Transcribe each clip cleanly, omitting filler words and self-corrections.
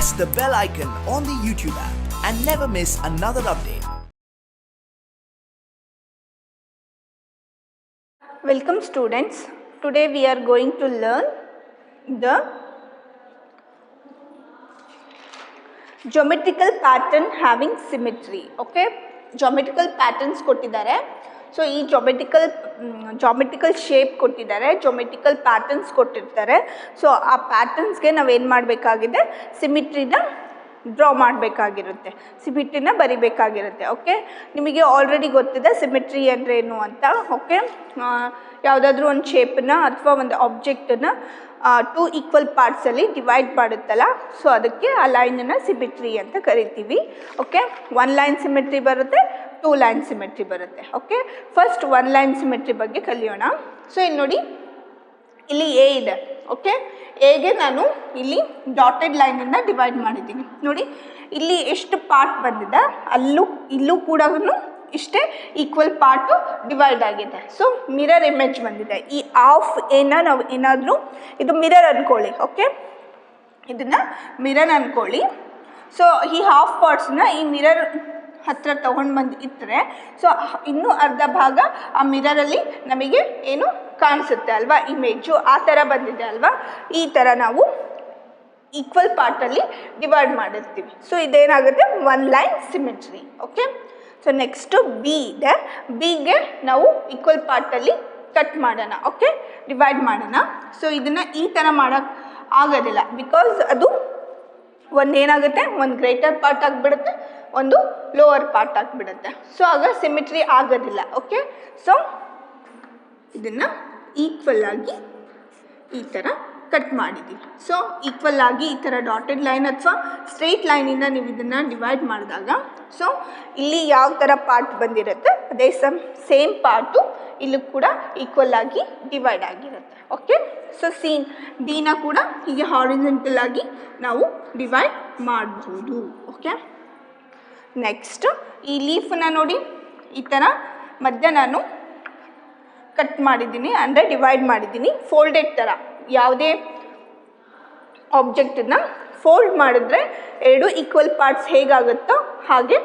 press the bell icon on the YouTube app and never miss another update. Welcome students. Today we are going to learn the geometrical pattern having symmetry. Okay, geometrical patterns ಕೊಟ್ಟಿದ್ದಾರೆ. So ಈ geometrical shape ಕೊಟ್ಟಿದ್ದಾರೆ, geometrical patterns ಕೊಟ್ಟಿರ್ತಾರೆ. So ಆ ಪ್ಯಾಟರ್ನ್ಸ್ಗೆ ನಾವೇನು ಮಾಡಬೇಕಾಗಿದೆ, ಸಿಮಿಟ್ರಿನ draw ಮಾಡಬೇಕಾಗಿರುತ್ತೆ, ಸಿಮಿಟ್ರಿನ ಬರಿಬೇಕಾಗಿರುತ್ತೆ. Okay, ನಿಮಗೆ already ಗೊತ್ತಿದೆ symmetry ಅಂದರೆ ಏನು ಅಂತ. ಓಕೆ, ಯಾವುದಾದ್ರೂ ಒಂದು ಶೇಪನ್ನ ಅಥವಾ ಒಂದು ಆಬ್ಜೆಕ್ಟನ್ನು 2 ಈಕ್ವಲ್ ಪಾರ್ಟ್ಸಲ್ಲಿ ಡಿವೈಡ್ ಮಾಡುತ್ತಲ್ಲ, ಸೊ ಅದಕ್ಕೆ ಆ ಲೈನನ್ನು ಸಿಮಿಟ್ರಿ ಅಂತ ಕರಿತೀವಿ. ಓಕೆ, 1 ಲೈನ್ ಸಿಮಿಟ್ರಿ ಬರುತ್ತೆ, 2 ಲೈನ್ ಸಿಮಿಟ್ರಿ ಬರುತ್ತೆ. ಓಕೆ, ಫಸ್ಟ್ 1 ಲೈನ್ ಸಿಮಿಟ್ರಿ ಬಗ್ಗೆ ಕಲಿಯೋಣ. ಸೊ ಇಲ್ಲಿ ನೋಡಿ, ಇಲ್ಲಿ ಎ ಇದೆ. ಓಕೆ, ಎಗೆ ನಾನು ಇಲ್ಲಿ ಡಾಟೆಡ್ ಲೈನನ್ನು ಡಿವೈಡ್ ಮಾಡಿದ್ದೀನಿ. ನೋಡಿ ಇಲ್ಲಿ ಎಷ್ಟು ಪಾರ್ಟ್ ಬಂದಿದೆ, ಇಲ್ಲೂ ಕೂಡ ಇಷ್ಟೇ ಈಕ್ವಲ್ ಪಾರ್ಟು ಡಿವೈಡ್ ಆಗಿದೆ. ಸೊ ಮಿರರ್ ಇಮೇಜ್ ಬಂದಿದೆ. ಈ ಆಫ್ ನಾವು ಏನಾದರೂ ಇದು ಮಿರರ್ ಅಂದ್ಕೊಳ್ಳಿ. ಓಕೆ, ಇದನ್ನು ಮಿರರ್ ಅಂದ್ಕೊಳ್ಳಿ. ಸೊ ಈ ಹಾಫ್ ಪಾರ್ಟ್ಸ್ನ ಈ ಮಿರರ್ ಹತ್ತಿರ ತೊಗೊಂಡು ಬಂದು ಇಟ್ಟರೆ, ಸೊ ಇನ್ನೂ ಅರ್ಧ ಭಾಗ ಆ ಮಿರರಲ್ಲಿ ನಮಗೆ ಏನು ಕಾಣಿಸುತ್ತೆ ಅಲ್ವಾ, ಇಮೇಜು ಆ ಥರ ಬಂದಿದೆ ಅಲ್ವಾ. ಈ ಥರ ನಾವು ಈಕ್ವಲ್ ಪಾರ್ಟಲ್ಲಿ ಡಿವೈಡ್ ಮಾಡಿರ್ತೀವಿ. ಸೊ ಇದೇನಾಗುತ್ತೆ, 1 line symmetry. Okay, so next B ಇದೆ. ಬಿಗೆ ನಾವು ಈಕ್ವಲ್ ಪಾರ್ಟಲ್ಲಿ ಕಟ್ ಮಾಡೋಣ. ಓಕೆ, ಡಿವೈಡ್ ಮಾಡೋಣ. ಸೊ ಇದನ್ನು ಈ ಥರ ಮಾಡೋಕ್ಕೆ ಆಗೋದಿಲ್ಲ, ಬಿಕಾಸ್ ಅದು ಒಂದೇನಾಗುತ್ತೆ, ಒಂದು ಗ್ರೇಟರ್ ಪಾರ್ಟ್ ಆಗಿಬಿಡುತ್ತೆ, ಒಂದು ಲೋವರ್ ಪಾರ್ಟ್ ಆಗಿಬಿಡುತ್ತೆ. ಸೊ ಆಗ ಸಿಮಿಟ್ರಿ ಆಗೋದಿಲ್ಲ. ಓಕೆ, ಸೊ ಇದನ್ನು ಈಕ್ವಲ್ ಆಗಿ ಈ ಥರ ಕಟ್ ಮಾಡಿದ್ದೀವಿ. ಸೊ ಈಕ್ವಲ್ ಆಗಿ ಈ ಥರ ಡಾಟೆಡ್ ಲೈನ್ ಅಥವಾ ಸ್ಟ್ರೈಟ್ ಲೈನಿಂದ ನೀವು ಇದನ್ನು ಡಿವೈಡ್ ಮಾಡಿದಾಗ, ಸೊ ಇಲ್ಲಿ ಯಾವ ಥರ ಪಾರ್ಟ್ ಬಂದಿರುತ್ತೆ ಅದೇ ಸೇಮ್ ಪಾರ್ಟು ಇಲ್ಲೂ ಕೂಡ ಈಕ್ವಲ್ ಆಗಿ ಡಿವೈಡ್ ಆಗಿರುತ್ತೆ. ಓಕೆ, ಸೊ ಡಿನ ಕೂಡ ಹೀಗೆ ಹಾರಿಜೆಂಟಲ್ ಆಗಿ ನಾವು ಡಿವೈಡ್ ಮಾಡಬಹುದು. ಓಕೆ, ನೆಕ್ಸ್ಟ್ ಈ ಲೀಫನ್ನ ನೋಡಿ, ಈ ಥರ ಮಧ್ಯ ನಾನು ಕಟ್ ಮಾಡಿದ್ದೀನಿ, ಅಂದರೆ ಡಿವೈಡ್ ಮಾಡಿದ್ದೀನಿ ಫೋಲ್ಡೆಡ್ ಥರ. ಯಾವುದೇ ಆಬ್ಜೆಕ್ಟನ್ನು ಫೋಲ್ಡ್ ಮಾಡಿದ್ರೆ 2 ಈಕ್ವಲ್ ಪಾರ್ಟ್ಸ್ ಹೇಗಾಗುತ್ತೋ ಹಾಗೆ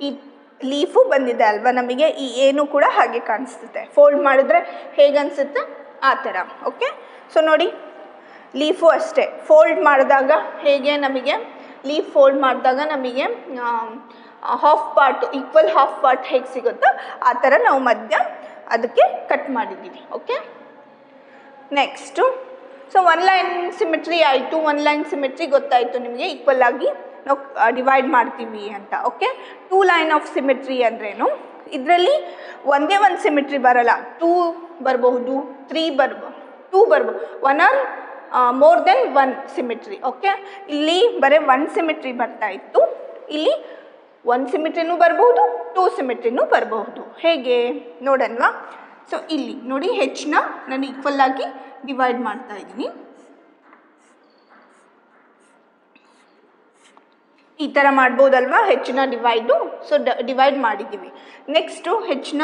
ಈ ಲೀಫು ಬಂದಿದೆ ಅಲ್ವಾ, ನಮಗೆ ಈ ಏನು ಕೂಡ ಹಾಗೆ ಕಾಣಿಸುತ್ತೆ. ಫೋಲ್ಡ್ ಮಾಡಿದ್ರೆ ಹೇಗೆ ಅನಿಸುತ್ತೆ ಆ ಥರ. ಓಕೆ, ಸೊ ನೋಡಿ ಲೀಫು ಅಷ್ಟೇ, ಫೋಲ್ಡ್ ಮಾಡಿದಾಗ ಹೇಗೆ ನಮಗೆ ಲೀಫ್ ಫೋಲ್ಡ್ ಮಾಡಿದಾಗ ನಮಗೆ half part equal half part ಹೇಗೆ ಸಿಗುತ್ತೋ ಆ ಥರ ನಾವು ಮಧ್ಯ ಅದಕ್ಕೆ ಕಟ್ ಮಾಡಿದ್ದೀವಿ. Okay, next so 1 line symmetry ಆಯಿತು. 1 ಲೈನ್ ಸಿಮಿಟ್ರಿ ಗೊತ್ತಾಯಿತು ನಿಮಗೆ, ಈಕ್ವಲ್ ಆಗಿ ನಾವು ಡಿವೈಡ್ ಮಾಡ್ತೀವಿ ಅಂತ. ಓಕೆ, 2 ಲೈನ್ ಆಫ್ ಸಿಮಿಟ್ರಿ ಅಂದ್ರೇನು, ಇದರಲ್ಲಿ ಒಂದೇ ಒಂದು ಸಿಮಿಟ್ರಿ ಬರಲ್ಲ, 2 ಬರಬಹುದು, 2 ಬರ್ಬೋದು, 1 or more than 1 symmetry. Okay, ಇಲ್ಲಿ ಬರೀ 1 ಸಿಮಿಟ್ರಿ ಬರ್ತಾ ಇತ್ತು, ಇಲ್ಲಿ 1 ಸಿಮಿಟ್ರಿನೂ ಬರ್ಬೋದು, 2 ಸಿಮಿಟ್ರಿನೂ ಬರಬಹುದು. ಹೇಗೆ ನೋಡಲ್ವಾ. ಸೊ ಇಲ್ಲಿ ನೋಡಿ, ಹೆಚ್ಚನ್ನ ನಾನು ಈಕ್ವಲ್ ಆಗಿ ಡಿವೈಡ್ ಮಾಡ್ತಾ ಇದ್ದೀನಿ. ಈ ಥರ ಮಾಡ್ಬೋದಲ್ವಾ ಹೆಚ್ಚಿನ ಡಿವೈಡು. ಸೊ ಡಿವೈಡ್ ಮಾಡಿದ್ದೀವಿ. ನೆಕ್ಸ್ಟು ಹೆಚ್ಚಿನ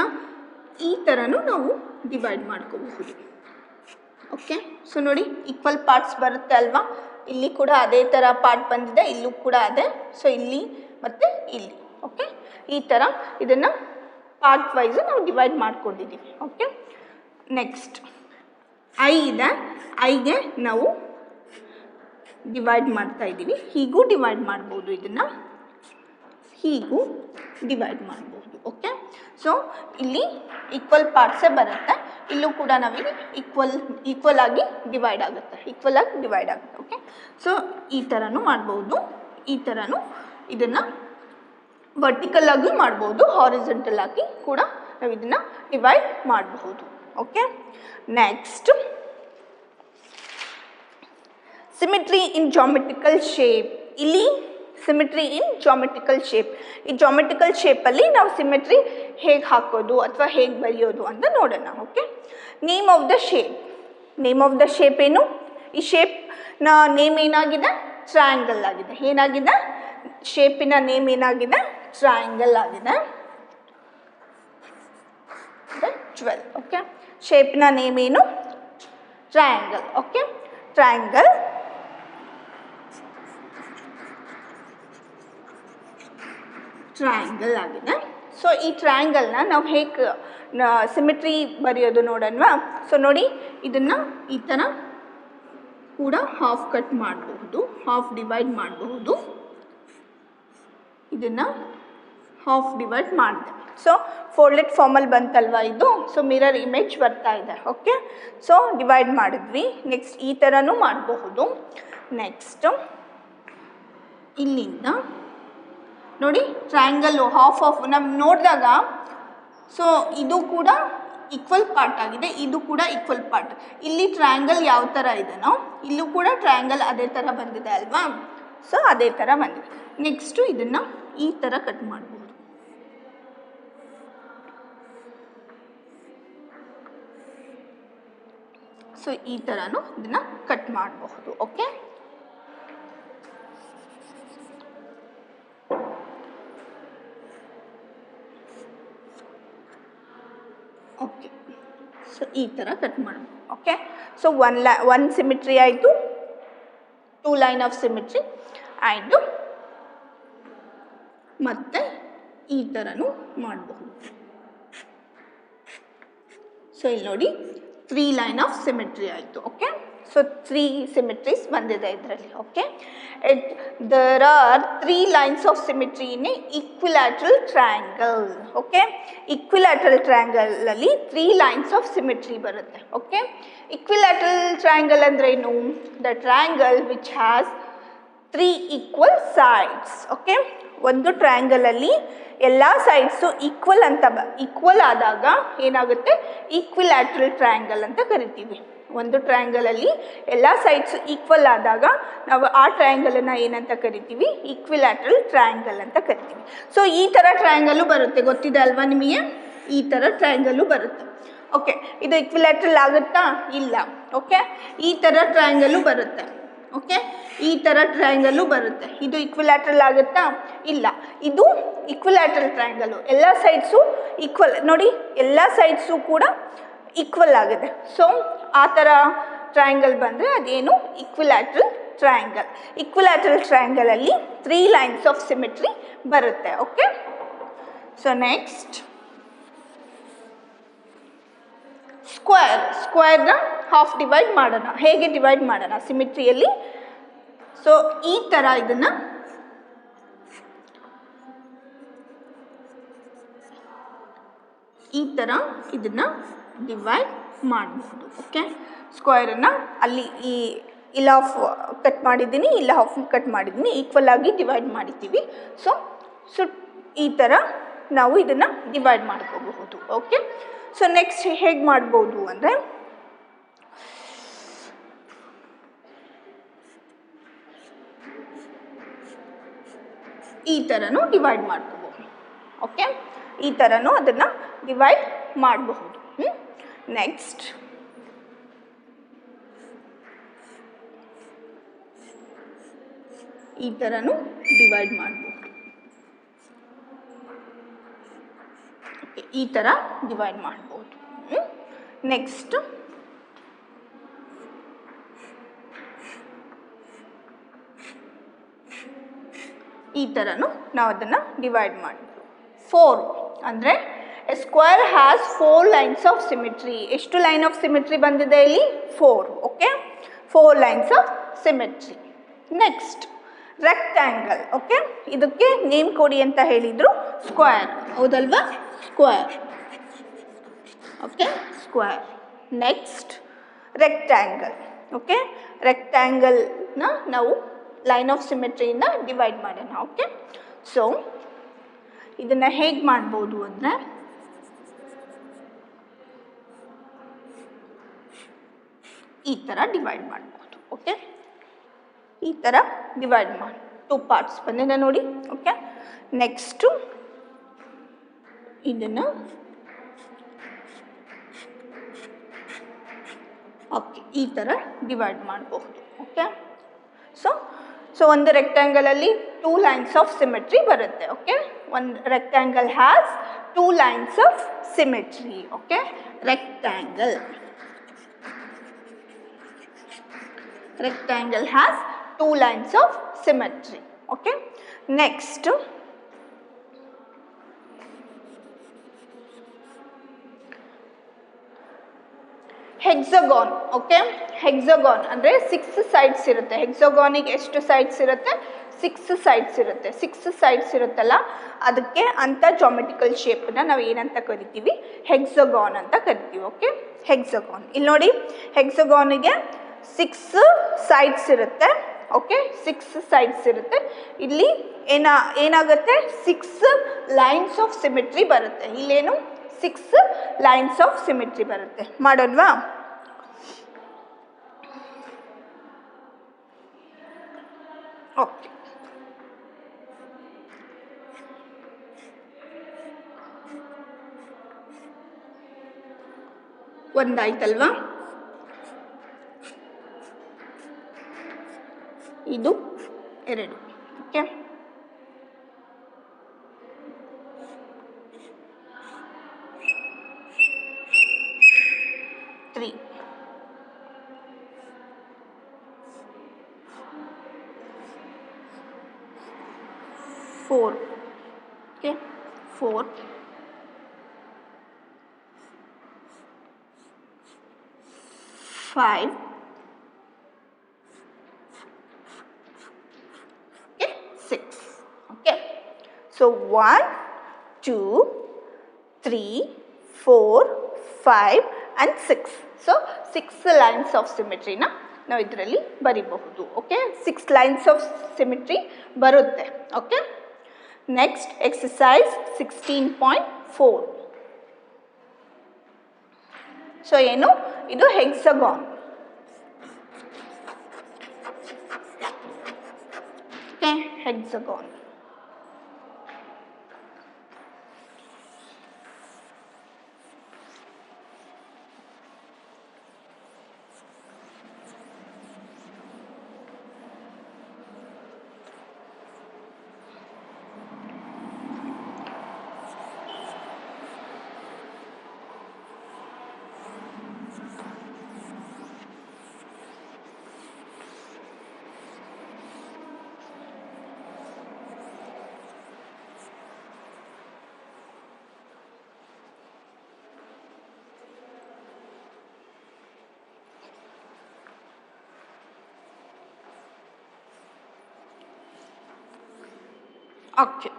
ಈ ಥರನೂ ನಾವು ಡಿವೈಡ್ ಮಾಡ್ಕೋಬಹುದು. ಓಕೆ, ಸೊ ನೋಡಿ ಈಕ್ವಲ್ ಪಾರ್ಟ್ಸ್ ಬರುತ್ತೆ ಅಲ್ವಾ, ಇಲ್ಲಿ ಕೂಡ ಅದೇ ಥರ ಪಾರ್ಟ್ ಬಂದಿದೆ, ಇಲ್ಲೂ ಕೂಡ ಅದೇ. ಸೊ ಇಲ್ಲಿ ಮತ್ತು ಇಲ್ಲಿ. ಓಕೆ, ಈ ಥರ ಇದನ್ನು ಪಾರ್ಟ್ ವೈಸು ನಾವು ಡಿವೈಡ್ ಮಾಡ್ಕೊಂಡಿದ್ದೀವಿ. ಓಕೆ, ನೆಕ್ಸ್ಟ್ ಐ ಇದೆ. ಐಗೆ ನಾವು ಡಿವೈಡ್ ಮಾಡ್ತಾ ಇದ್ದೀವಿ. ಹೀಗೂ ಡಿವೈಡ್ ಮಾಡ್ಬೋದು, ಇದನ್ನು ಹೀಗೂ ಡಿವೈಡ್ ಮಾಡ್ಬೋದು. ಓಕೆ, ಸೊ ಇಲ್ಲಿ ಈಕ್ವಲ್ ಪಾರ್ಟ್ಸೇ ಬರುತ್ತೆ, ಇಲ್ಲೂ ಕೂಡ ನಮಗೆ ಈಕ್ವಲ್ ಆಗಿ ಡಿವೈಡ್ ಆಗುತ್ತೆ, ಓಕೆ, ಸೊ ಈ ಥರನೂ ಮಾಡ್ಬೋದು, ಈ ಥರನೂ ಇದನ್ನು ವರ್ಟಿಕಲ್ ಆಗಿ ಮಾಡ್ಬೋದು, ಹಾರಿಜೆಂಟಲ್ ಆಗಿ ಕೂಡ ನಾವು ಇದನ್ನು ಡಿವೈಡ್ ಮಾಡಬಹುದು. ಓಕೆ, ನೆಕ್ಸ್ಟ್ ಸಿಮಿಟ್ರಿ ಇನ್ ಜಾಮೆಟ್ರಿಕಲ್ ಶೇಪ್. ಇಲ್ಲಿ ಸಿಮಿಟ್ರಿ ಇನ್ ಜಾಮೆಟ್ರಿಕಲ್ ಶೇಪ್. ಈ ಜಾಮೆಟ್ರಿಕಲ್ ಶೇಪಲ್ಲಿ ನಾವು ಸಿಮಿಟ್ರಿ ಹೇಗೆ ಹಾಕೋದು ಅಥವಾ ಹೇಗೆ ಬರೆಯೋದು ಅಂತ ನೋಡೋಣ. Okay, name of the shape ಏನು, ಈ ಶೇಪ್ನ ನೇಮ್ ಏನಾಗಿದೆ, ಟ್ರಯಾಂಗಲ್ ಆಗಿದೆ. ಏನಾಗಿದೆ, ಶೇಪಿನ ನೇಮ್ ಏನಾಗಿದೆ, ಟ್ರಯಾಂಗಲ್ ಆಗಿದೆ. 12. ಓಕೆ, ಶೇಪ್ನ ನೇಮ್ ಏನು, ಟ್ರಯಾಂಗಲ್. Okay, triangle. ಟ್ರಯಾಂಗಲ್ ಆಗಿದೆ. ಸೊ ಈ ಟ್ರಯಾಂಗಲ್ನ ನಾವು ಹೇಗೆ ಸಿಮಿಟ್ರಿ ಬರೆಯೋದು ನೋಡೋಣವಾ. ಸೊ ನೋಡಿ, ಇದನ್ನು ಈ ಥರ ಕೂಡ ಹಾಫ್ ಕಟ್ ಮಾಡಬಹುದು, ಹಾಫ್ ಡಿವೈಡ್ ಮಾಡಬಹುದು. ಇದನ್ನು ಹಾಫ್ ಡಿವೈಡ್ ಮಾಡಿದೆ. ಸೊ ಫೋಲ್ಡೆಡ್ ಫಾರ್ಮಲ್ಲಿ ಬಂತಲ್ವಾ ಇದು. ಸೊ ಮಿರರ್ ಇಮೇಜ್ ಬರ್ತಾ ಇದೆ. ಓಕೆ, ಸೊ ಡಿವೈಡ್ ಮಾಡಿದ್ವಿ. ನೆಕ್ಸ್ಟ್ ಈ ಥರನೂ ಮಾಡಬಹುದು. ನೆಕ್ಸ್ಟ್ ಇಲ್ಲಿಂದ ನೋಡಿ, ಟ್ರಯಾಂಗಲ್ಲು ಹಾಫ್ ಆಫ್ ನಾವು ನೋಡಿದಾಗ, ಸೊ ಇದು ಕೂಡ ಈಕ್ವಲ್ ಪಾರ್ಟ್ ಆಗಿದೆ, ಇದು ಕೂಡ ಈಕ್ವಲ್ ಪಾರ್ಟ್. ಇಲ್ಲಿ ಟ್ರಯಾಂಗಲ್ ಯಾವ ಥರ ಇದೆನೋ ಇಲ್ಲೂ ಕೂಡ ಟ್ರಯಾಂಗಲ್ ಅದೇ ಥರ ಬಂದಿದೆ ಅಲ್ವಾ. ಸೊ ಅದೇ ಥರ ಬಂದಿದೆ. ನೆಕ್ಸ್ಟು ಇದನ್ನು ಈ ಥರ ಕಟ್ ಮಾಡ್ಬೋದು. ಸೊ ಈ ಥರನೂ ಇದನ್ನು ಕಟ್ ಮಾಡಬಹುದು. ಓಕೆ, ಓಕೆ, ಸೊ ಈ ಥರ ಕಟ್ ಮಾಡಬಹುದು. ಓಕೆ, ಸೊ ಒನ್ ಸಿಮಿಟ್ರಿ ಆಯಿತು, 2 ಲೈನ್ ಆಫ್ ಸಿಮಿಟ್ರಿ ಆಯಿತು. ಮತ್ತು ಈ ಥರನೂ ಮಾಡಬಹುದು. ಸೊ ಇಲ್ಲಿ ನೋಡಿ, 3 ಲೈನ್ ಆಫ್ ಸಿಮಿಟ್ರಿ ಆಯಿತು. ಓಕೆ, ಸೊ 3 ಸಿಮಿಟ್ರೀಸ್ ಬಂದಿದೆ ಇದರಲ್ಲಿ. Okay, there are 3 lines of symmetry in a equilateral triangle. Okay, equilateral triangle ಅಲ್ಲಿ 3 lines of symmetry ಬರುತ್ತೆ. ಓಕೆ, equilateral triangle ಅಂದ್ರೆ ಏನು? The triangle which has 3 equal sides. Okay, ಒಂದು ಟ್ರಯಾಂಗಲಲ್ಲಿ ಎಲ್ಲ sides equal ಆದಾಗ ಏನಾಗುತ್ತೆ? ಈಕ್ವಿಲ್ಯಾಟ್ರಲ್ ಟ್ರಯಾಂಗಲ್ ಅಂತ ಕರಿತೀವಿ. ಒಂದು ಟ್ರಯಾಂಗಲಲ್ಲಿ ಎಲ್ಲ ಸೈಡ್ಸು ಈಕ್ವಲ್ ಆದಾಗ ನಾವು ಆ ಟ್ರಯಾಂಗಲನ್ನು ಏನಂತ ಕರಿತೀವಿ? ಈಕ್ವಿಲ್ಯಾಟ್ರಲ್ ಟ್ರಯಾಂಗಲ್ ಅಂತ ಕರಿತೀವಿ. ಸೊ ಈ ಥರ ಟ್ರಯಾಂಗಲ್ಲು ಬರುತ್ತೆ, ಗೊತ್ತಿದೆ ಅಲ್ವಾ ನಿಮಗೆ? ಈ ಥರ ಟ್ರಯಾಂಗಲ್ಲು ಬರುತ್ತೆ. ಓಕೆ, ಇದು ಈಕ್ವಿಲ್ಯಾಟ್ರಲ್ ಆಗುತ್ತಾ? ಇಲ್ಲ. ಓಕೆ, ಈ ಥರ ಟ್ರಯಾಂಗಲ್ಲು ಬರುತ್ತೆ. ಓಕೆ, ಈ ಥರ ಟ್ರಯಾಂಗಲ್ಲು ಬರುತ್ತೆ. ಇದು ಈಕ್ವಿಲ್ಯಾಟ್ರಲ್ ಆಗುತ್ತಾ? ಇಲ್ಲ. ಇದು ಈಕ್ವಿಲ್ಯಾಟ್ರಲ್ ಟ್ರಯಾಂಗಲ್ಲು, ಎಲ್ಲ ಸೈಡ್ಸು ಈಕ್ವಲ್. ನೋಡಿ, ಎಲ್ಲ ಸೈಡ್ಸು ಕೂಡ ಈಕ್ವಲ್ ಆಗಿದೆ. ಸೊ ಆ ಥರ ಟ್ರಯಾಂಗಲ್ ಬಂದರೆ ಅದೇನು? Equilateral triangle. ಈಕ್ವಿಲ್ಯಾಟ್ರಲ್ ಟ್ರಯಾಂಗಲಲ್ಲಿ 3 ಲೈನ್ಸ್ ಆಫ್ ಸಿಮಿಟ್ರಿ ಬರುತ್ತೆ. ಓಕೆ, ಸೊ ನೆಕ್ಸ್ಟ್ ಸ್ಕ್ವೇರ್ನ ಹಾಫ್ ಡಿವೈಡ್ ಮಾಡೋಣ. ಹೇಗೆ ಡಿವೈಡ್ ಮಾಡೋಣ ಸಿಮಿಟ್ರಿಯಲ್ಲಿ? ಸೊ ಈ ಥರ ಇದನ್ನು ಡಿವೈಡ್ ಮಾಡಬಹುದು. ಓಕೆ, ಸ್ಕ್ವೇರನ್ನು ಅಲ್ಲಿ ಇಲ್ಲ ಹಾಫ್ ಕಟ್ ಮಾಡಿದ್ದೀನಿ, ಇಲ್ಲ ಹಾಫ್ ಕಟ್ ಮಾಡಿದ್ದೀನಿ, ಈಕ್ವಲ್ ಆಗಿ ಡಿವೈಡ್ ಮಾಡಿದ್ದೀವಿ. ಸೊ ಈ ಥರ ನಾವು ಇದನ್ನು ಡಿವೈಡ್ ಮಾಡ್ಕೋಬಹುದು. ಓಕೆ, ಸೊ ನೆಕ್ಸ್ಟ್ ಹೇಗೆ ಮಾಡ್ಬೋದು ಅಂದರೆ, ಈ ಥರನೂ ಡಿವೈಡ್ ಮಾಡ್ಕೋಬಹುದು. ಓಕೆ, ಈ ಥರನೂ ಅದನ್ನು ಡಿವೈಡ್ ಮಾಡಬಹುದು. ನೆಕ್ಸ್ಟ್ ಈ ಥರನೂ ಡಿವೈಡ್ ಮಾಡಬಹುದು. ಓಕೆ, ಈ ಥರ ಡಿವೈಡ್ ಮಾಡ್ಬೋದು. ನೆಕ್ಸ್ಟ್ ಈ ಥರನೂ ನಾವು ಅದನ್ನು ಡಿವೈಡ್ ಮಾಡ್ಬೋದು. 4 ಅಂದರೆ a square has 4 lines of symmetry. ಎಷ್ಟು ಲೈನ್ ಆಫ್ ಸಿಮಿಟ್ರಿ ಬಂದಿದೆ ಇಲ್ಲಿ? 4. Okay, 4 lines of symmetry. Next rectangle. Okay, ಇದಕ್ಕೆ ನೇಮ್ ಕೊಡಿ ಅಂತ ಹೇಳಿದರು, ಸ್ಕ್ವೇರ್. ಹೌದಲ್ವಾ? Square. Okay, square. Next rectangle. Okay, ರೆಕ್ಟ್ಯಾಂಗಲ್ನ ನಾವು ಲೈನ್ ಆಫ್ ಸಿಮಿಟ್ರಿಯಿಂದ ಡಿವೈಡ್ ಮಾಡೋಣ. ಓಕೆ, ಸೊ ಇದನ್ನು ಹೇಗೆ ಮಾಡ್ಬೋದು ಅಂದರೆ, ಈ ಥರ ಡಿವೈಡ್ ಮಾಡ್ಬೋದು. ಓಕೆ, ಈ ಥರ ಡಿವೈಡ್ ಮಾಡಿ 2 ಪಾರ್ಟ್ಸ್ ಬಂದಿದೆ ನೋಡಿ. ಓಕೆ, ನೆಕ್ಸ್ಟು ಇದನ್ನು ಓಕೆ ಈ ಥರ ಡಿವೈಡ್ ಮಾಡಬಹುದು. ಓಕೆ, ಸೊ ಒಂದು ರೆಕ್ಟ್ಯಾಂಗಲಲ್ಲಿ 2 ಲೈನ್ಸ್ ಆಫ್ ಸಿಮಿಟ್ರಿ ಬರುತ್ತೆ. ಓಕೆ, ಒಂದು rectangle has 2 lines of symmetry. Okay, rectangle has 2 lines of symmetry. Okay, next hexagon. Okay, hexagon ಅಂದರೆ 6 ಸೈಡ್ಸ್ ಇರುತ್ತೆ. ಹೆಕ್ಸಗಾನಿಗೆ ಎಷ್ಟು ಸೈಡ್ಸ್ ಇರುತ್ತೆ? 6 ಸೈಡ್ಸ್ ಇರುತ್ತೆ. 6 ಸೈಡ್ಸ್ ಇರುತ್ತಲ್ಲ, ಅದಕ್ಕೆ ಅಂಥ ಜಾಮೆಟ್ರಿಕಲ್ ಶೇಪನ್ನ ನಾವು ಏನಂತ ಕರಿತೀವಿ? ಹೆಕ್ಸಗಾನ್ ಅಂತ ಕರಿತೀವಿ. ಓಕೆ, ಹೆಕ್ಸಗಾನ್. ಇಲ್ಲಿ ನೋಡಿ, ಹೆಕ್ಸಗಾನಿಗೆ 6 ಸೈಡ್ಸ್ ಇರುತ್ತೆ. ಓಕೆ, 6 ಸೈಡ್ಸ್ ಇರುತ್ತೆ. ಇಲ್ಲಿ ಏನಾಗುತ್ತೆ? 6 ಲೈನ್ಸ್ ಆಫ್ ಸಿಮೆಟ್ರಿ ಬರುತ್ತೆ. ಇಲ್ಲೇನು 6 ಲೈನ್ಸ್ ಆಫ್ ಸಿಮೆಟ್ರಿ ಬರುತ್ತೆ. ಮಾಡೋಣವಾ? ಓಕೆ, ಒಂದಾಯ್ತಲ್ವಾ? ಇದು 2. Okay, 3, 4. Okay, 4, 5, 6. Okay, so 1, 2, 3, 4, 5 and 6. So 6 lines of symmetry na ನಾವು ಇದರಲ್ಲಿ ಬರಿಬಹುದು. ಓಕೆ, 6 lines of symmetry ಬರುತ್ತೆ. Okay, next exercise 16.4. ಸೊ ಏನು? ಇದು ಹೆಕ್ಸಗಾನ್. Okay, ಹೆಕ್ಸಗಾನ್. Okay,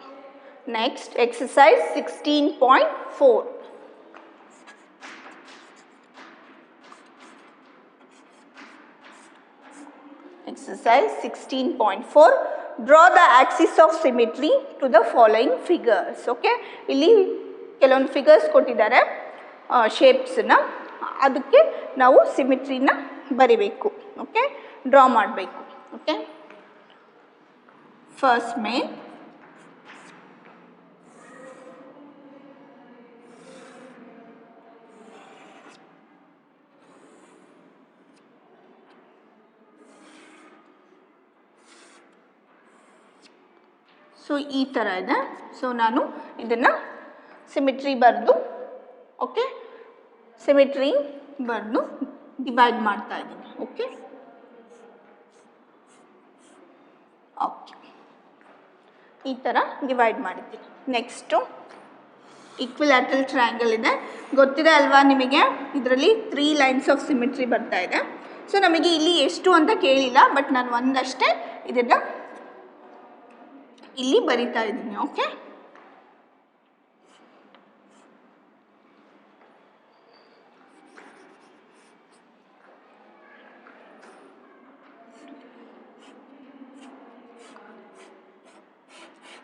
next exercise 16.4. Exercise 16.4. Draw the axis of symmetry to the following figures. Okay, ಇಲ್ಲಿ ಕೆಲವೊಂದು figures ಕೊಟ್ಟಿದ್ದಾರೆ, ಶೇಪ್ಸ್ನ. ಅದಕ್ಕೆ ನಾವು ಸಿಮಿಟ್ರಿನ ಬರಿಬೇಕು. ಓಕೆ, ಡ್ರಾ ಮಾಡಬೇಕು. ಓಕೆ, ಫಸ್ಟ್ ಮೇನ್, ಸೊ ಈ ಥರ ಇದೆ. ಸೊ ನಾನು ಇದನ್ನು ಸಿಮಿಟ್ರಿ ಬರೆದು, ಓಕೆ, ಸಿಮಿಟ್ರಿ ಬರೆದು ಡಿವೈಡ್ ಮಾಡ್ತಾ ಇದ್ದೀನಿ. ಓಕೆ, ಓಕೆ, ಈ ಥರ ಡಿವೈಡ್ ಮಾಡಿದ್ದೀನಿ. ನೆಕ್ಸ್ಟು ಈಕ್ವಿಲ್ಯಾಟ್ರಲ್ ಟ್ರಯಾಂಗಲ್ ಇದೆ. ಗೊತ್ತಿದೆ ಅಲ್ವಾ ನಿಮಗೆ? ಇದರಲ್ಲಿ 3 ಲೈನ್ಸ್ ಆಫ್ ಸಿಮಿಟ್ರಿ ಬರ್ತಾ ಇದೆ. ಸೊ ನಮಗೆ ಇಲ್ಲಿ ಎಷ್ಟು ಅಂತ ಕೇಳಿಲ್ಲ, ಬಟ್ ನಾನು ಒಂದಷ್ಟೇ ಇದನ್ನು ಇಲ್ಲಿ ಬರಿತಾ ಇದ್ದೀನಿ. ಓಕೆ,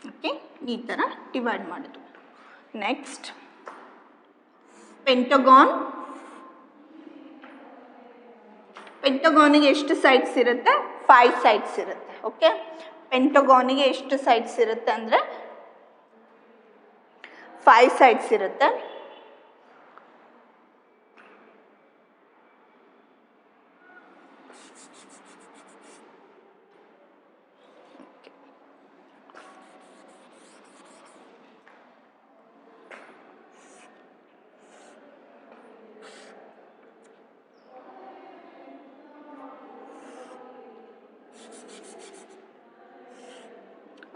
ಓಕೆ, ಈ ಥರ ಡಿವೈಡ್ ಮಾಡೋದು. Next pentagon. ಪೆಂಟಗಾನಿಗೆ ಎಷ್ಟು ಸೈಡ್ಸ್ ಇರುತ್ತೆ? 5 ಸೈಡ್ಸ್ ಇರುತ್ತೆ. ಓಕೆ, ಪೆಂಟಗಾನಿಗೆ ಎಷ್ಟು ಸೈಡ್ಸ್ ಇರುತ್ತೆ ಅಂದರೆ 5 ಸೈಡ್ಸ್ ಇರುತ್ತೆ.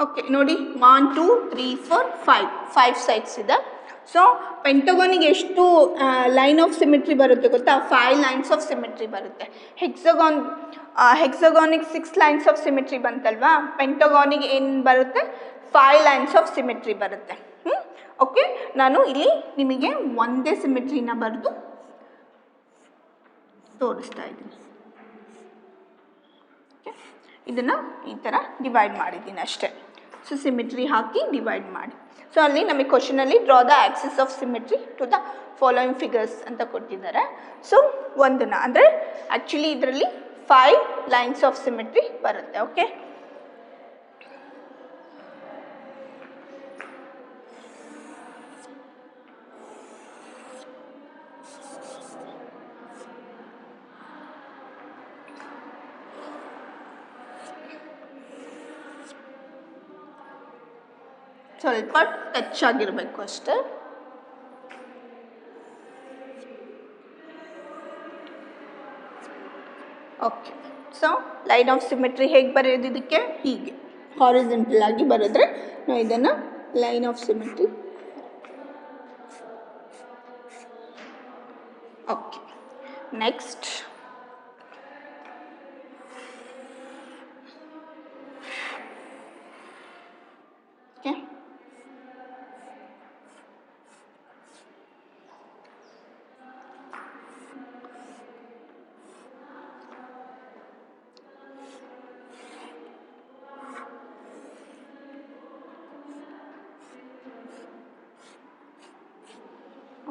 ಓಕೆ, ನೋಡಿ, 1 2 3 4 5 ಸೈಡ್ಸ್ ಇದೆ. ಸೊ ಪೆಂಟಗೋನಿಗೆ ಎಷ್ಟು ಲೈನ್ ಆಫ್ ಸಿಮಿಟ್ರಿ ಬರುತ್ತೆ ಗೊತ್ತಾ? 5 ಲೈನ್ಸ್ ಆಫ್ ಸಿಮಿಟ್ರಿ ಬರುತ್ತೆ. ಹೆಕ್ಸಗಾನಿಗೆ 6 ಲೈನ್ಸ್ ಆಫ್ ಸಿಮಿಟ್ರಿ ಬಂತಲ್ವಾ? ಪೆಂಟಗಾನಿಗೆ ಏನು ಬರುತ್ತೆ? 5 ಲೈನ್ಸ್ ಆಫ್ ಸಿಮಿಟ್ರಿ ಬರುತ್ತೆ. ಓಕೆ, ನಾನು ಇಲ್ಲಿ ನಿಮಗೆ ಒಂದೇ ಸಿಮಿಟ್ರಿನ ಬರೆದು ತೋರಿಸ್ತಾ ಇದ್ದೀನಿ. ಓಕೆ, ಇದನ್ನು ಈ ಥರ ಡಿವೈಡ್ ಮಾಡಿದ್ದೀನಿ ಅಷ್ಟೇ. ಸೊ ಸಿಮಿಟ್ರಿ ಹಾಕಿ ಡಿವೈಡ್ ಮಾಡಿ. ಸೊ ಅಲ್ಲಿ ನಮಗೆ ಕ್ವಶನಲ್ಲಿ draw the axis of symmetry to the following figures ಅಂತ ಕೊಟ್ಟಿದ್ದಾರೆ. ಸೊ ಒಂದನ್ನು ಅಂದರೆ ಆ್ಯಕ್ಚುಲಿ ಇದರಲ್ಲಿ 5 ಲೈನ್ಸ್ ಆಫ್ ಸಿಮಿಟ್ರಿ ಬರುತ್ತೆ. ಓಕೆ, ಸ್ವಲ್ಪ ಟಚ್ ಆಗಿರಬೇಕು ಅಷ್ಟೇ. Okay, so line of symmetry ಹೇಗೆ ಬರೆಯೋದು? ಇದಕ್ಕೆ ಹೀಗೆ ಹಾರಿಜೆಂಟಲ್ ಆಗಿ ಬರೆದ್ರೆ ನಾವು ಇದನ್ನು line of symmetry. Okay, next okay,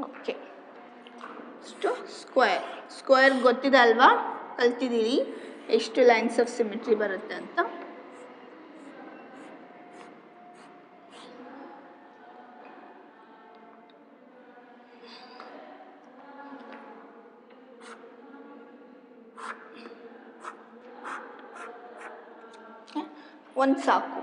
okay, ಇಷ್ಟು ಸ್ಕ್ವೇರ್ ಗೊತ್ತಿದೆ ಅಲ್ವಾ? ಕಲ್ತಿದ್ದೀರಿ ಎಷ್ಟು ಲೈನ್ಸ್ ಆಫ್ ಸಿಮಿಟ್ರಿ ಬರುತ್ತೆ ಅಂತ. ಒಂದು ಸಾಕು.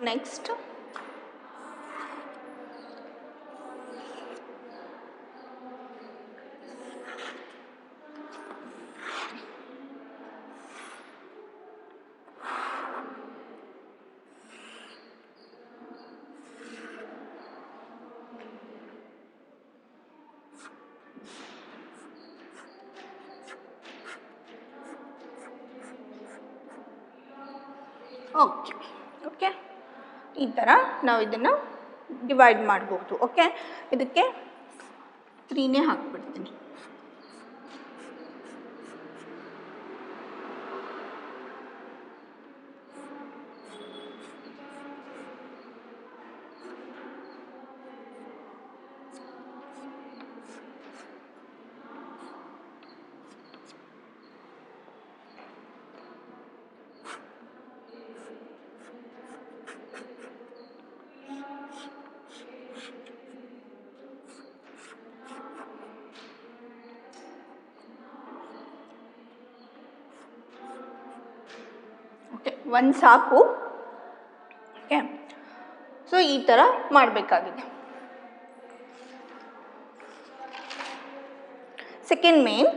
ನೆಕ್ಸ್ಟ್ ಓಕೆ ಓಕೆ ಈ ಥರ ನಾವು ಇದನ್ನು ಡಿವೈಡ್ ಮಾಡ್ಬೋದು. ಓಕೆ, ಇದಕ್ಕೆ 3ನೇ ಹಾಕ್ಬಿಡ್ತೀನಿ. ಓಕೆ, ಒಂದು ಸಾಕು. ಓಕೆ, ಸೊ ಈ ಥರ ಮಾಡಬೇಕಾಗಿದೆ. Second main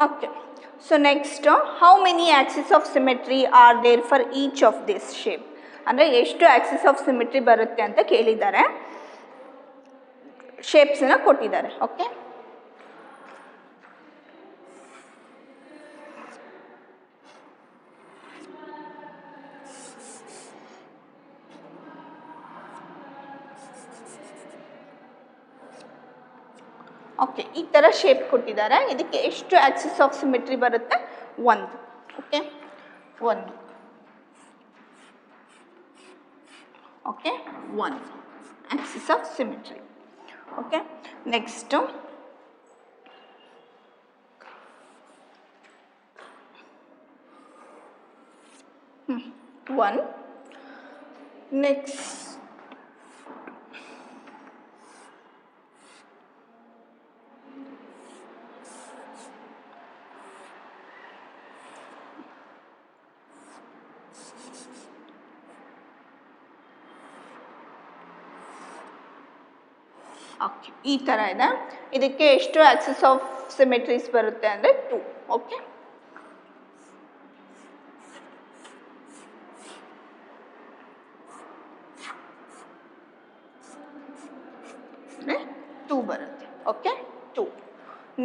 Okay, so next, how many axes of symmetry are there for each of this shape? ಅಂದರೆ ಎಷ್ಟು ಆಕ್ಸಿಸ್ ಆಫ್ ಸಿಮಿಟ್ರಿ ಬರುತ್ತೆ ಅಂತ ಕೇಳಿದ್ದಾರೆ, ಶೇಪ್ಸನ್ನು ಕೊಟ್ಟಿದ್ದಾರೆ. ಓಕೆ, ಓಕೆ ಈ ಥರ ಶೇಪ್ ಕೊಟ್ಟಿದ್ದಾರೆ. ಇದಕ್ಕೆ ಎಷ್ಟು ಆಕ್ಸಿಸ್ ಆಫ್ ಸಿಮಿಟ್ರಿ ಬರುತ್ತೆ? 1. Okay, 1. Okay, 1 Axis of symmetry. Okay. Next 1. Next okay, ಈ ಥರ ಇದೆ. ಇದಕ್ಕೆ ಎಷ್ಟು ಆಕ್ಸಿಸ್ ಆಫ್ ಸಿಮೆಟ್ರೀಸ್ ಬರುತ್ತೆ ಅಂದರೆ 2. ಓಕೆ, ಅಂದರೆ 2 ಬರುತ್ತೆ. ಓಕೆ, 2.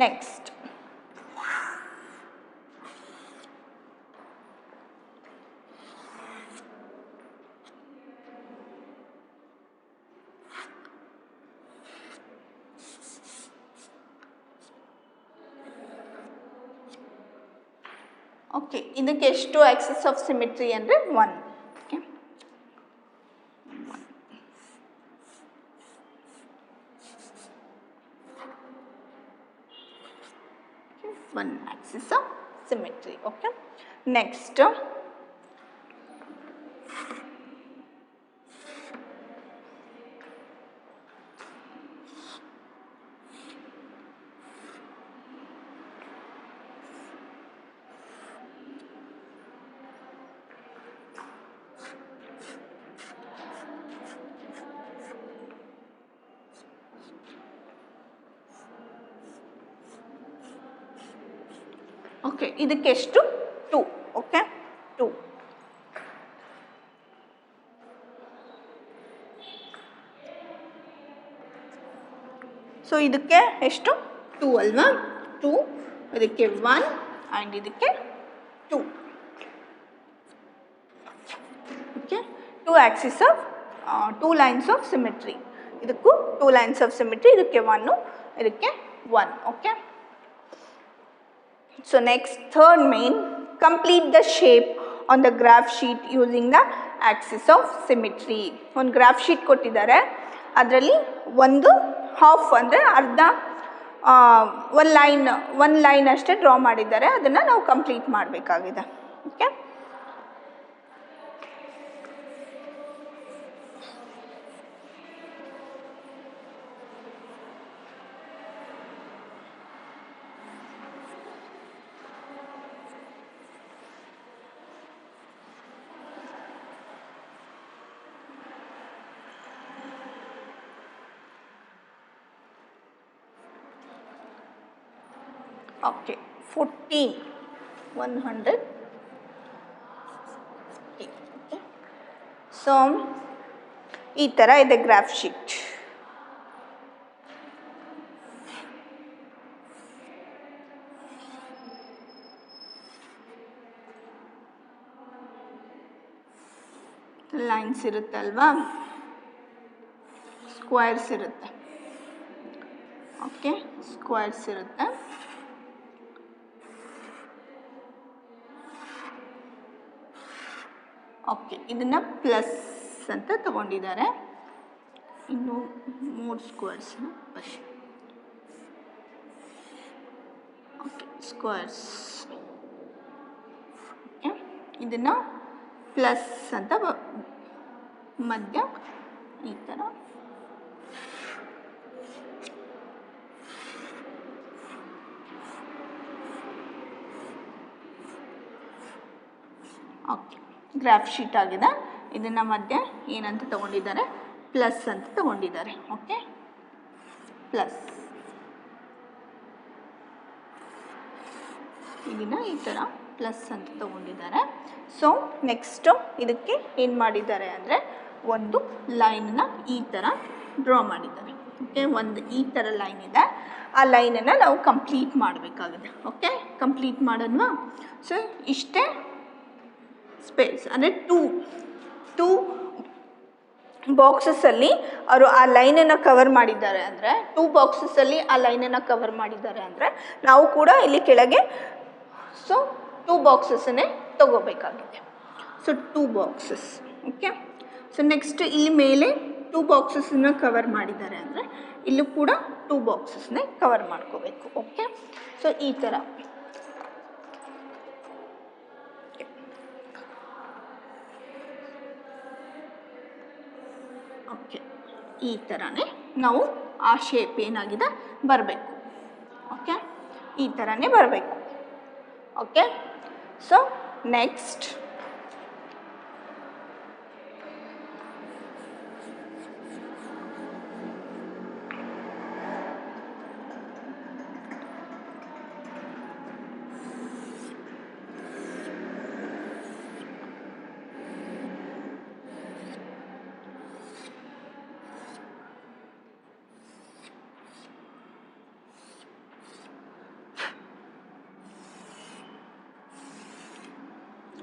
ನೆಕ್ಸ್ಟ್ ಓಕೆ, ಇದಕ್ಕೆ ಎಷ್ಟು ಆಕ್ಸಿಸ್ ಆಫ್ ಸಿಮೆಟ್ರಿ ಅಂದರೆ 1. Okay, 1 Axis of symmetry. Okay, next okay, ಇದಕ್ಕೆ ಎಷ್ಟು 2. ಓಕೆ, 2. ಸೊ ಇದಕ್ಕೆ ಎಷ್ಟು 2 ಅಲ್ವಾ? 2, ಇದಕ್ಕೆ 1 ಆ್ಯಂಡ್ ಇದಕ್ಕೆ 2. Okay, 2 Axis of 2 lines of symmetry. ಇದಕ್ಕೂ 2 ಲೈನ್ಸ್ ಆಫ್ ಸಿಮೆಟ್ರಿ, ಇದಕ್ಕೆ 1, ಇದಕ್ಕೆ 1. Okay, so next, third main, complete the shape on the graph sheet using the axis of symmetry. ಒಂದು ಗ್ರಾಫ್ ಶೀಟ್ ಕೊಟ್ಟಿದ್ದಾರೆ, ಅದರಲ್ಲಿ ಒಂದು ಹಾಫ್ ಅಂದರೆ ಅರ್ಧ ಒಂದು ಲೈನ್ ಅಷ್ಟೇ ಡ್ರಾ ಮಾಡಿದ್ದಾರೆ. ಅದನ್ನು ನಾವು ಕಂಪ್ಲೀಟ್ ಮಾಡಬೇಕಾಗಿದೆ. Okay, okay, 14, 100. ಓಕೆ, ಸೊ ಈ ಥರ ಇದೆ ಗ್ರಾಫ್ ಶೀಟ್. ಲೈನ್ಸ್ ಇರುತ್ತಲ್ವಾ, ಸ್ಕ್ವೇರ್ಸ್ ಇರುತ್ತೆ. ಓಕೆ, ಸ್ಕ್ವೇರ್ಸ್ ಇರುತ್ತೆ. ಓಕೆ, ಇದನ್ನು ಪ್ಲಸ್ ಅಂತ ತಗೊಂಡಿದ್ದಾರೆ. ಇನ್ನು 3 ಸ್ಕ್ವೇರ್ಸ್ ಬರೀ. Okay, squares. ಓಕೆ, ಇದನ್ನು ಪ್ಲಸ್ ಅಂತ ಮಧ್ಯ ಈ ಥರ. ಓಕೆ, ಗ್ರಾಫ್ ಶೀಟ್ ಆಗಿದೆ. ಇದನ್ನು ಮಧ್ಯೆ ಏನಂತ ತಗೊಂಡಿದ್ದಾರೆ? ಪ್ಲಸ್ ಅಂತ ತಗೊಂಡಿದ್ದಾರೆ. Okay, plus. ಇದನ್ನು ಈ ಥರ ಪ್ಲಸ್ ಅಂತ ತಗೊಂಡಿದ್ದಾರೆ. ಸೊ ನೆಕ್ಸ್ಟು ಇದಕ್ಕೆ ಏನು ಮಾಡಿದ್ದಾರೆ ಅಂದರೆ ಒಂದು ಲೈನನ್ನ ಈ ಥರ ಡ್ರಾ ಮಾಡಿದ್ದಾರೆ. ಓಕೆ, ಒಂದು ಈ ಥರ ಲೈನ್ ಇದೆ. ಆ ಲೈನನ್ನು ನಾವು ಕಂಪ್ಲೀಟ್ ಮಾಡಬೇಕಾಗಿದೆ. ಓಕೆ, ಕಂಪ್ಲೀಟ್ ಮಾಡೋಣ. ಸೊ ಇಷ್ಟೇ ಸ್ಪೇಸ್ ಅಂದರೆ ಟೂ ಬಾಕ್ಸಸ್ಸಲ್ಲಿ ಅವರು ಆ ಲೈನನ್ನು ಕವರ್ ಮಾಡಿದ್ದಾರೆ. ಅಂದರೆ 2 ಬಾಕ್ಸಸ್ಸಲ್ಲಿ ಆ ಲೈನನ್ನು ಕವರ್ ಮಾಡಿದ್ದಾರೆ ಅಂದರೆ ನಾವು ಕೂಡ ಇಲ್ಲಿ ಕೆಳಗೆ ಸೊ 2 ಬಾಕ್ಸಸ್ಸನ್ನೇ ತಗೋಬೇಕಾಗಿದೆ. So 2 boxes. Okay, so next ಇಲ್ಲಿ ಮೇಲೆ 2 ಬಾಕ್ಸಸ್ಸನ್ನು ಕವರ್ ಮಾಡಿದ್ದಾರೆ ಅಂದರೆ ಇಲ್ಲೂ ಕೂಡ 2 ಬಾಕ್ಸಸ್ನೇ ಕವರ್ ಮಾಡ್ಕೋಬೇಕು. ಓಕೆ, ಸೊ ಈ ಥರ ಓಕೆ, ಈ ಥರನೇ ನಾವು ಆ ಶೇಪ್ ಏನಾಗಿದೆ ಬರಬೇಕು. ಓಕೆ, ಈ ಥರನೇ ಬರಬೇಕು. Okay, so next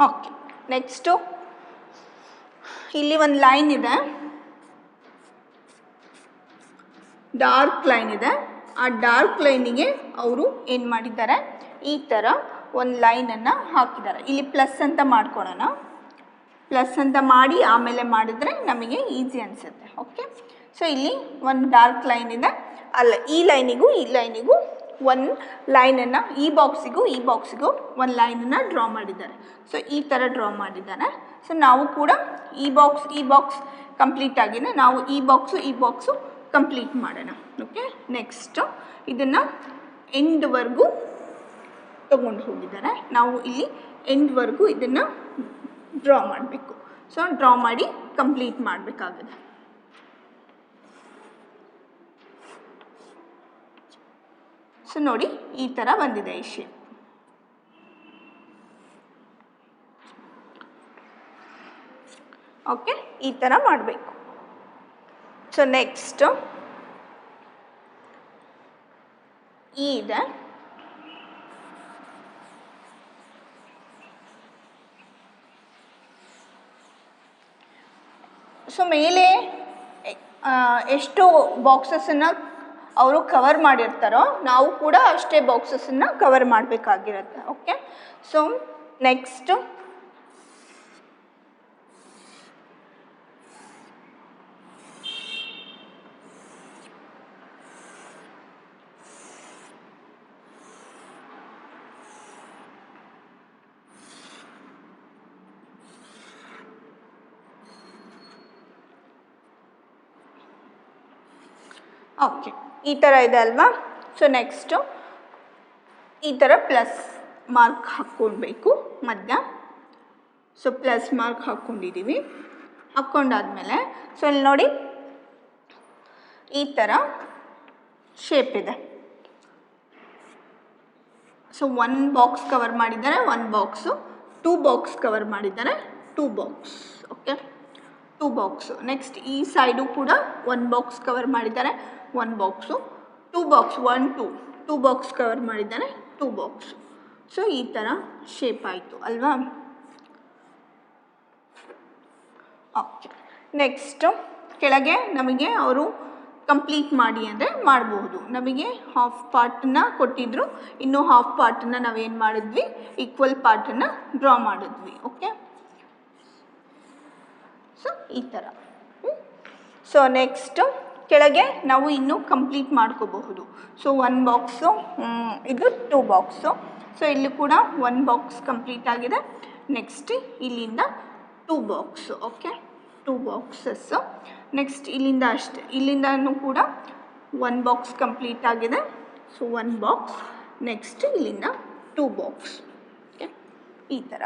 okay, next ಇಲ್ಲಿ ಒಂದು ಲೈನ್ ಇದೆ, ಡಾರ್ಕ್ ಲೈನ್ ಇದೆ. ಆ ಡಾರ್ಕ್ ಲೈನಿಗೆ ಅವರು ಏನು ಮಾಡಿದ್ದಾರೆ, ಈ ಥರ ಒಂದು ಲೈನನ್ನು ಹಾಕಿದ್ದಾರೆ. ಇಲ್ಲಿ ಪ್ಲಸ್ ಅಂತ ಮಾಡ್ಕೊಳ್ಳೋಣ. ಪ್ಲಸ್ ಅಂತ ಮಾಡಿ ಆಮೇಲೆ ಮಾಡಿದರೆ ನಮಗೆ ಈಸಿ ಅನಿಸುತ್ತೆ. ಓಕೆ, ಸೊ ಇಲ್ಲಿ ಒಂದು ಡಾರ್ಕ್ ಲೈನ್ ಇದೆ. ಅಲ್ಲ, ಈ ಲೈನಿಗೂ ಒಂದು ಲೈನನ್ನು, ಈ ಬಾಕ್ಸಿಗೂ ಒಂದು ಲೈನನ್ನು ಡ್ರಾ ಮಾಡಿದ್ದಾರೆ. ಸೊ ಈ ಥರ ಡ್ರಾ ಮಾಡಿದ್ದಾರೆ. ಸೊ ನಾವು ಕೂಡ ಈ ಬಾಕ್ಸ್ ಕಂಪ್ಲೀಟ್ ಆಗಿದೆ. ನಾವು ಈ ಬಾಕ್ಸು ಕಂಪ್ಲೀಟ್ ಮಾಡೋಣ. ಓಕೆ, ನೆಕ್ಸ್ಟು ಇದನ್ನು ಎಂಡ್ವರೆಗೂ ತಗೊಂಡು ಹೋಗಿದ್ದಾರೆ. ನಾವು ಇಲ್ಲಿ ಎಂಡ್ವರೆಗೂ ಇದನ್ನು ಡ್ರಾ ಮಾಡಬೇಕು. ಸೊ ಡ್ರಾ ಮಾಡಿ ಕಂಪ್ಲೀಟ್ ಮಾಡಬೇಕಾಗಿದೆ. ಸೊ ನೋಡಿ, ಈ ಥರ ಬಂದಿದೆ ಈ ಶೇಪ್. ಓಕೆ, ಈ ಥರ ಮಾಡಬೇಕು. ಸೊ ನೆಕ್ಸ್ಟು ಇದೆ, ಸೊ ಮೇಲೆ ಎಷ್ಟು ಬಾಕ್ಸಸ್ಸನ್ನು ಅವರು ಕವರ್ ಮಾಡಿರ್ತಾರೋ ನಾವು ಕೂಡ ಅಷ್ಟೇ ಬಾಕ್ಸಸ್ಸನ್ನು ಕವರ್ ಮಾಡಬೇಕಾಗಿರುತ್ತೆ. ಓಕೆ, ಸೊ ನೆಕ್ಸ್ಟು ಓಕೆ, ಈ ಥರ ಇದೆ ಅಲ್ವಾ. ಸೊ ನೆಕ್ಸ್ಟು ಈ ಥರ ಪ್ಲಸ್ ಮಾರ್ಕ್ ಹಾಕ್ಕೊಳ್ಬೇಕು ಮಧ್ಯ. ಸೊ ಪ್ಲಸ್ ಮಾರ್ಕ್ ಹಾಕ್ಕೊಂಡಿದ್ದೀವಿ. ಹಾಕ್ಕೊಂಡಾದ್ಮೇಲೆ ಸೊ ಇಲ್ಲಿ ನೋಡಿ, ಈ ಥರ ಶೇಪ್ ಇದೆ. ಸೊ 1 ಬಾಕ್ಸ್ ಕವರ್ ಮಾಡಿದ್ದಾರೆ, 1 ಬಾಕ್ಸು, 2 ಬಾಕ್ಸ್ ಕವರ್ ಮಾಡಿದ್ದಾರೆ, 2 ಬಾಕ್ಸ್. Okay, 2 box. ನೆಕ್ಸ್ಟ್ ಈ ಸೈಡು ಕೂಡ 1 ಬಾಕ್ಸ್ ಕವರ್ ಮಾಡಿದ್ದಾರೆ, 1 ಬಾಕ್ಸು, 2 ಬಾಕ್ಸ್, 1 2 ಬಾಕ್ಸ್ ಕವರ್ ಮಾಡಿದ್ದಾರೆ, 2 ಬಾಕ್ಸು. ಸೊ ಈ ಥರ ಶೇಪ್ ಆಯಿತು ಅಲ್ವಾ. ಓಕೆ, ನೆಕ್ಸ್ಟು ಕೆಳಗೆ ನಮಗೆ ಅವರು ಕಂಪ್ಲೀಟ್ ಮಾಡಿ ಅಂದರೆ ಮಾಡಬಹುದು. ನಮಗೆ ಹಾಫ್ ಪಾರ್ಟನ್ನು ಕೊಟ್ಟಿದ್ದರು, ಇನ್ನೂ ಹಾಫ್ ಪಾರ್ಟನ್ನು ನಾವೇನು ಮಾಡಿದ್ವಿ, ಈಕ್ವಲ್ ಪಾರ್ಟನ್ನು ಡ್ರಾ ಮಾಡಿದ್ವಿ. ಓಕೆ, ಸೊ ಈ ಥರ. ಸೊ ನೆಕ್ಸ್ಟು ಕೆಳಗೆ ನಾವು ಇನ್ನೂ ಕಂಪ್ಲೀಟ್ ಮಾಡ್ಕೋಬಹುದು. ಸೊ 1 ಬಾಕ್ಸು, ಇದು 2 ಬಾಕ್ಸು. ಸೊ ಇಲ್ಲಿ ಕೂಡ 1 ಬಾಕ್ಸ್ ಕಂಪ್ಲೀಟ್ ಆಗಿದೆ. ನೆಕ್ಸ್ಟ್ ಇಲ್ಲಿಂದ 2 ಬಾಕ್ಸು. Okay, 2 boxes. ನೆಕ್ಸ್ಟ್ ಇಲ್ಲಿಂದ ಅಷ್ಟೇ, ಇಲ್ಲಿಂದನೂ ಕೂಡ 1 ಬಾಕ್ಸ್ ಕಂಪ್ಲೀಟ್ ಆಗಿದೆ. So 1 box. ನೆಕ್ಸ್ಟ್ ಇಲ್ಲಿಂದ 2 ಬಾಕ್ಸ್. ಓಕೆ, ಈ ಥರ.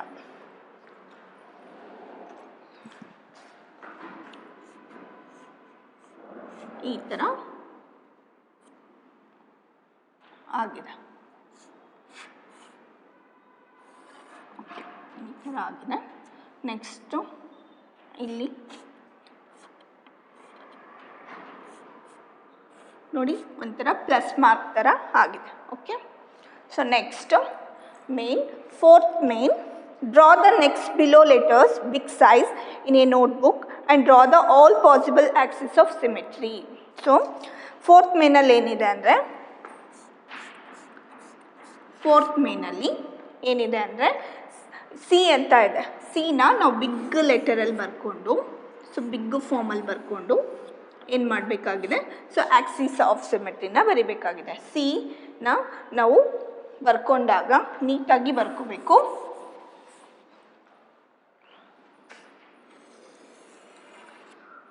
ಈ ಥರ ಆಗಿದೆ. ಓಕೆ, ಈ ಥರ ಆಗಿದೆ. ನೆಕ್ಸ್ಟು ಇಲ್ಲಿ ನೋಡಿ, ಒಂಥರ ಪ್ಲಸ್ ಮಾರ್ಕ್ ಥರ ಆಗಿದೆ. Okay, so next fourth main, draw the next below letters big size in a notebook and draw the all possible axes of symmetry. So fourth main ಅಲ್ಲಿ ಏನಿದೆ ಅಂದರೆ, fourth main ಅಲ್ಲಿ ಏನಿದೆ ಅಂದರೆ ಸಿ ಅಂತ ಇದೆ. ಸಿನ ನಾವು ಬಿಗ್ ಲೆಟರಲ್ಲಿ ಬರ್ಕೊಂಡು, ಸೊ ಬಿಗ್ ಫಾರ್ಮಲ್ಲಿ ಬರ್ಕೊಂಡು ಏನು ಮಾಡಬೇಕಾಗಿದೆ, ಸೊ ಆಕ್ಸಿಸ್ ಆಫ್ ಸಿಮೆಟ್ರಿನ ಬರಿಬೇಕಾಗಿದೆ. ನ ನಾವು ಬರ್ಕೊಂಡಾಗ ನೀಟಾಗಿ ಬರ್ಕೋಬೇಕು.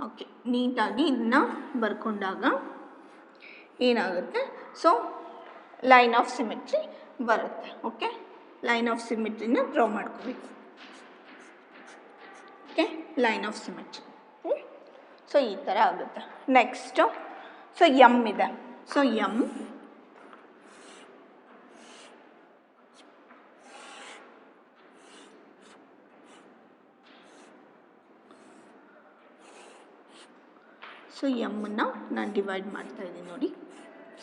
ಓಕೆ, ನೀಟಾಗಿ ಇದನ್ನ ಬರ್ಕೊಂಡಾಗ ಏನಾಗುತ್ತೆ, ಸೊ ಲೈನ್ ಆಫ್ ಸಿಮೆಟ್ರಿ ಬರುತ್ತೆ. ಓಕೆ, ಲೈನ್ ಆಫ್ ಸಿಮೆಟ್ರಿನ ಡ್ರಾ ಮಾಡ್ಕೋಬೇಕು. Okay, line of symmetry. So ಈ ಥರ ಆಗುತ್ತೆ. ನೆಕ್ಸ್ಟು ಸೊ ಎಮ್ ಇದೆ. ಸೊ ಎಮ್ ಸೊ ಎಮ್ಮನ್ನು ನಾನು ಡಿವೈಡ್ ಮಾಡ್ತಾಯಿದ್ದೀನಿ ನೋಡಿ.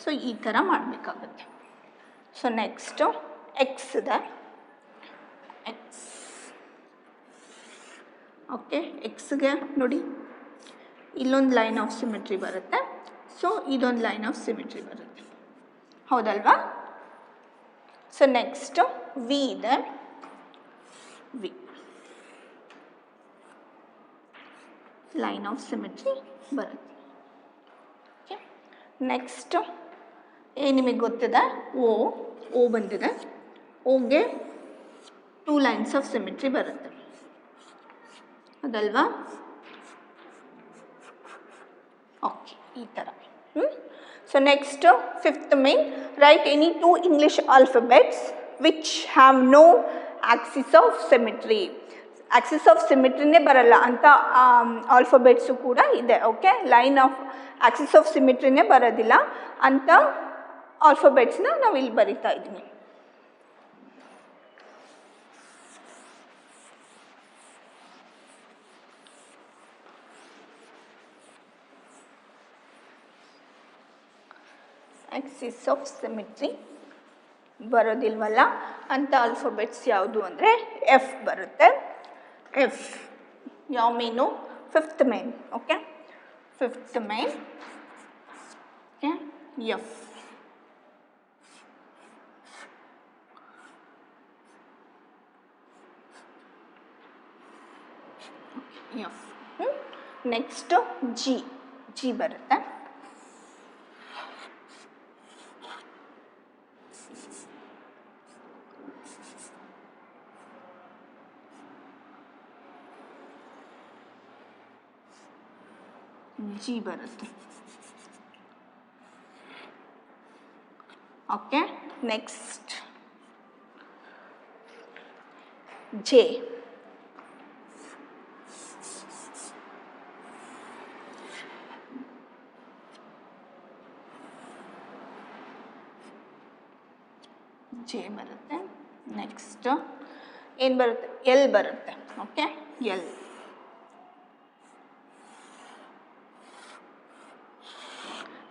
ಸೊ ಈ ಥರ ಮಾಡಬೇಕಾಗತ್ತೆ. ಸೊ ನೆಕ್ಸ್ಟು ಎಕ್ಸ್ ಇದೆ. ಎಕ್ಸ್, ಓಕೆ, ಎಕ್ಸ್ಗೆ ನೋಡಿ ಇಲ್ಲೊಂದು ಲೈನ್ ಆಫ್ ಸಿಮೆಟ್ರಿ ಬರುತ್ತೆ. ಸೊ ಇದೊಂದು ಲೈನ್ ಆಫ್ ಸಿಮೆಟ್ರಿ ಬರುತ್ತೆ, ಹೌದಲ್ವಾ? ಸೊ ನೆಕ್ಸ್ಟು ವಿ ಇದೆ. ವಿ ಲೈನ್ ಆಫ್ ಸಿಮೆಟ್ರಿ ಬರುತ್ತೆ. ಓಕೆ, ನೆಕ್ಸ್ಟು ನಿಮಗೆ ಗೊತ್ತಿದೆ ಓ ಬಂದಿದೆ. ಓಗೆ 2 ಲೈನ್ಸ್ ಆಫ್ ಸಿಮೆಟ್ರಿ ಬರುತ್ತೆ, ಅದಲ್ವಾ? ಓಕೆ, ಈ ಥರ. So next 5th main, write any 2 English alphabets which have no axis of symmetry. Axis of ಸಿಮೆಟ್ರಿನೇ ಬರಲ್ಲ ಅಂತ ಆಲ್ಫಬೆಟ್ಸು ಕೂಡ ಇದೆ. Okay, line of axis of ಸಿಮೆಟ್ರಿನೇ ಬರೋದಿಲ್ಲ ಅಂತ ಆಲ್ಫಬೆಟ್ಸ್ನ ನಾವು ಇಲ್ಲಿ ಬರಿತಾ ಇದ್ದೀನಿ. ಆಕ್ಸಿಸ್ ಆಫ್ ಸಿಮೆಟ್ರಿ ಬರೋದಿಲ್ವಲ್ಲ ಅಂತ ಆಲ್ಫಬೆಟ್ಸ್ ಯಾವುದು ಅಂದರೆ ಎಫ್ ಬರುತ್ತೆ. ಎಫ್ ಯಾವ main? 5th main. Okay, 5th main. Okay, F. F. Next G ಬರುತ್ತೆ. ಜಿ ಬರುತ್ತೆ. Okay, next J. ಜೆ ಬರುತ್ತೆ. ನೆಕ್ಸ್ಟ್ ಏನು ಬರುತ್ತೆ? ಎಲ್ ಬರುತ್ತೆ. Okay, L.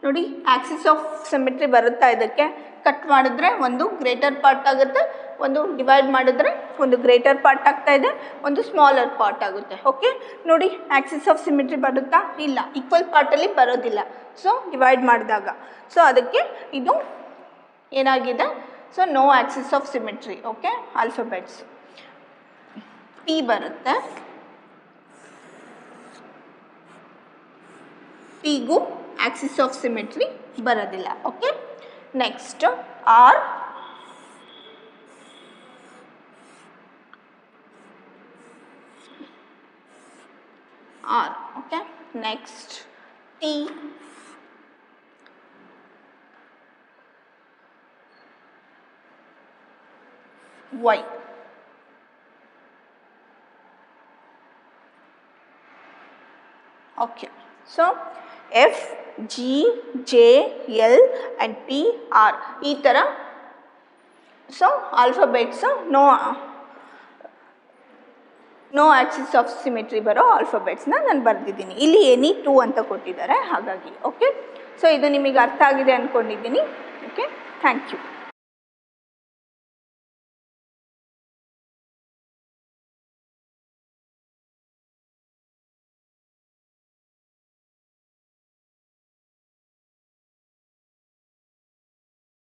ನೋಡಿ, ಆಕ್ಸಿಸ್ ಆಫ್ ಸಿಮೆಟ್ರಿ ಬರುತ್ತಾ. ಇದಕ್ಕೆ ಕಟ್ ಮಾಡಿದ್ರೆ ಒಂದು ಗ್ರೇಟರ್ ಪಾರ್ಟ್ ಆಗುತ್ತೆ, ಒಂದು ಡಿವೈಡ್ ಮಾಡಿದ್ರೆ ಒಂದು ಗ್ರೇಟರ್ ಪಾರ್ಟ್ ಆಗ್ತಾ ಇದೆ, ಒಂದು ಸ್ಮಾಲರ್ ಪಾರ್ಟ್ ಆಗುತ್ತೆ. ಓಕೆ, ನೋಡಿ ಆಕ್ಸಿಸ್ ಆಫ್ ಸಿಮೆಟ್ರಿ ಬರುತ್ತಾ? ಇಲ್ಲ, ಈಕ್ವಲ್ ಪಾರ್ಟಲ್ಲಿ ಬರೋದಿಲ್ಲ. ಸೊ ಡಿವೈಡ್ ಮಾಡಿದಾಗ, ಸೊ ಅದಕ್ಕೆ ಇದು ಏನಾಗಿದೆ? So no axis of symmetry. Okay, alphabets. P ಬರುತ್ತೆ. ಪಿಗೂ ಆಕ್ಸಿಸ್ ಆಫ್ ಸಿಮೆಟ್ರಿ ಬರೋದಿಲ್ಲ. Okay, next R. Okay, next T. Y. Okay, so F, G, J, L and P, R ಈ ಥರ so alphabets no axis of symmetry ಬರೋ ಆಲ್ಫಬೆಟ್ಸ್ನ ನಾನು ಬರೆದಿದ್ದೀನಿ. ಇಲ್ಲಿ ಎನಿ 2 ಅಂತ ಕೊಟ್ಟಿದ್ದಾರೆ, ಹಾಗಾಗಿ. ಓಕೆ, ಸೊ ಇದು ನಿಮಗೆ ಅರ್ಥ ಆಗಿದೆ ಅಂದ್ಕೊಂಡಿದ್ದೀನಿ. Okay, thank you.